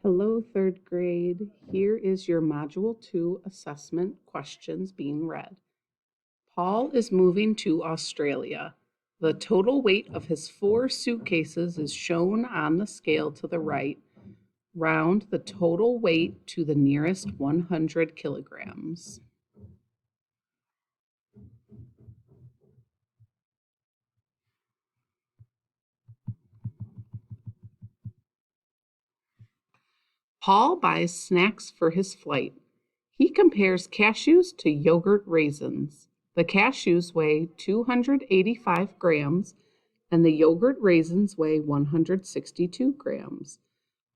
Hello, third grade. Here is your Module 2 assessment questions being read. Paul is moving to Australia. The total weight of his 4 suitcases is shown on the scale to the right. Round the total weight to the nearest 100 kilograms. Paul buys snacks for his flight. He compares cashews to yogurt raisins. The cashews weigh 285 grams and the yogurt raisins weigh 162 grams.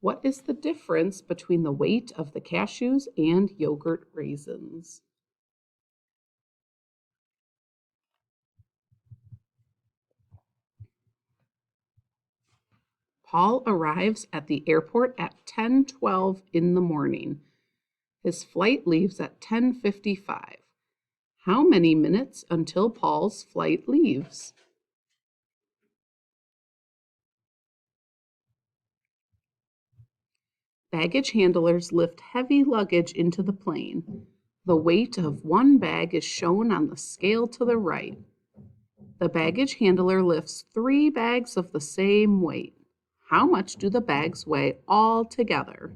What is the difference between the weight of the cashews and yogurt raisins? Paul arrives at the airport at 10:12 in the morning. His flight leaves at 10:55. How many minutes until Paul's flight leaves? Baggage handlers lift heavy luggage into the plane. The weight of one bag is shown on the scale to the right. The baggage handler lifts 3 bags of the same weight. How much do the bags weigh all together?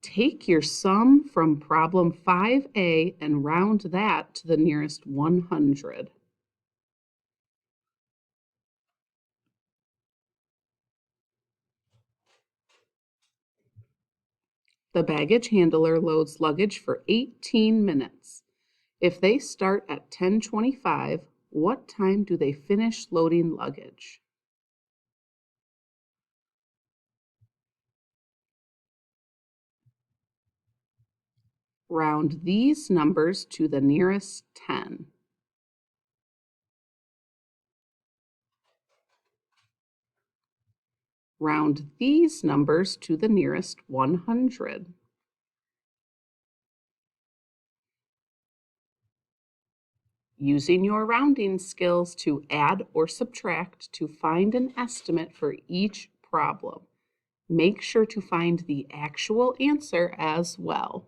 Take your sum from problem 5A and round that to the nearest 100. The baggage handler loads luggage for 18 minutes. If they start at 10:25, what time do they finish loading luggage? Round these numbers to the nearest 10. Round these numbers to the nearest 100. Using your rounding skills to add or subtract to find an estimate for each problem. Make sure to find the actual answer as well.